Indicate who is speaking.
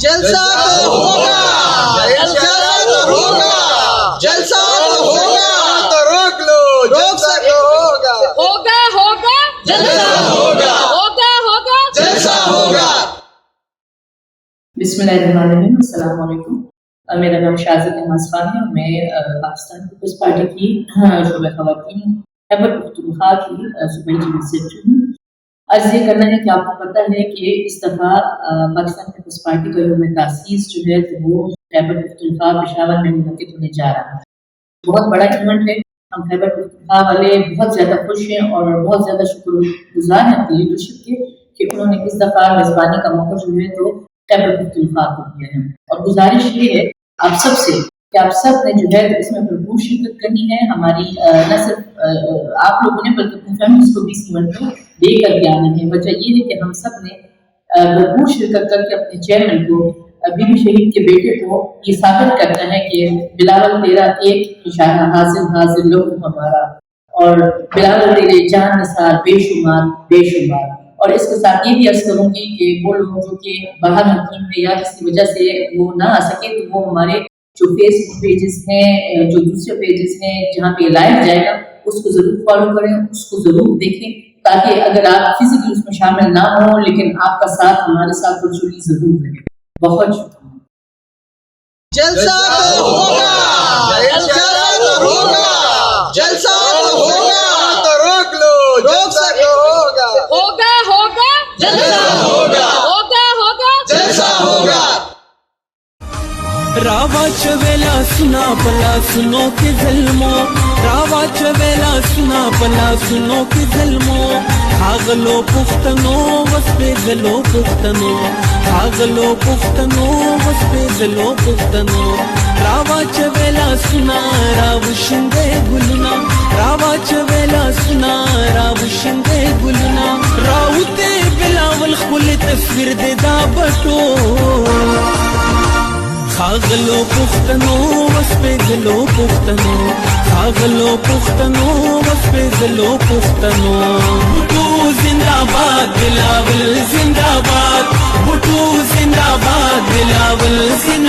Speaker 1: جلسہ تو ہوگا، جلسہ تو ہوگا، جلسہ تو ہوگا، تو روک لو، جلسہ تو ہوگا،
Speaker 2: ہوگا ہوگا
Speaker 1: جلسہ ہوگا،
Speaker 2: ہوگا ہوگا
Speaker 1: جلسہ ہوگا۔
Speaker 3: بسم اللہ الرحمن الرحیم، السلام علیکم۔ میرا نام شاہزاد احمد خان ہے اور میں پاکستان پیپلز پارٹی کی شعبہ خواتین خیبر پختونخوا کی صوبائی جنرل سیکرٹری ہوں۔ عرض یہ کرنا ہے کہ آپ کو پتہ ہے کہ اس دفعہ پاکستان پیپلز پارٹی کا یوم تاسیس جو ہے تو وہ خیبر پختونخوا پشاور میں منعقد ہونے جا رہا ہے۔ بہت بڑا ایونٹ ہے، ہم خیبر پختونخوا والے بہت زیادہ خوش ہیں اور بہت زیادہ شکر گزار ہیں اپنی لیڈرشپ کے کہ انہوں نے اس دفعہ میزبانی کا موقع جو ہے تو خیبر پختونخوا کو دیا ہے۔ اور گزارش یہ ہے آپ سب سے کہ آپ سب نے جو ہے اس میں بھرپور شرکت کرنی ہے۔ ہماری نہ صرف آپ لوگوں نے بلکہ اپنی فیملیز کو بھی اس ایونٹ میں لے کر کے آنا ہے۔ وجہ یہ ہے کہ ہم سب نے بھرپور شرکت کر کے اپنے چیئرمین کو بی بی شہید کے بیٹے کو یہ ثابت کرنا ہے کہ بلاول تیرا ایک اشارہ حاضر حاضر لوگ ہمارا، اور بلاول تیرے جان نثار بے شمار بے شمار۔ اور اس کے ساتھ یہ بھی عرض کروں گی کہ وہ لوگ جو کہ باہر مقیم ہے یا کسی وجہ سے وہ نہ آ سکے تو وہ ہمارے جو فیس بک پیجز ہیں، جو دوسرے پیجز ہیں جہاں پہ لائیو جائے گا اس کو ضرور فالو کریں، اس کو ضرور دیکھیں، تاکہ اگر آپ فزیکلی اس میں شامل نہ ہوں لیکن آپ کا ساتھ ہمارے ساتھ ورچولی ضرور رہے۔ بہت شکریہ۔
Speaker 1: جلسہ تو ہوگا، جلسہ تو ہوگا، جلسہ تو ہوگا، تو روک لو، جلسہ تو ہوگا،
Speaker 2: ہوگا ہوگا
Speaker 1: جلسہ ہوگا،
Speaker 2: ہوگا ہوگا
Speaker 1: جلسہ ہوگا۔
Speaker 4: راوا چویلا سنا پلا سنو کے ظلمو، راوا چویلا سنا پلا سنو کے ظلمو، ہاغلو پختنو وس پہ گلو پختنو، ہاغلو پختنو وس پہ گلو پختنو، راوا چویلا سنا راو شنگے گلنا، راوا چویلا سنا راو شنگے گلنا، راوتے بلاول خل تصویر دے دا بٹو، خاغلو پختنو وس پہ گلو پختنو، خاغلو پختنو وس پہ گلو پختنو، بٹو زندہ باد بلاول زندہ باد، بٹو زندہ باد بلاول زندہ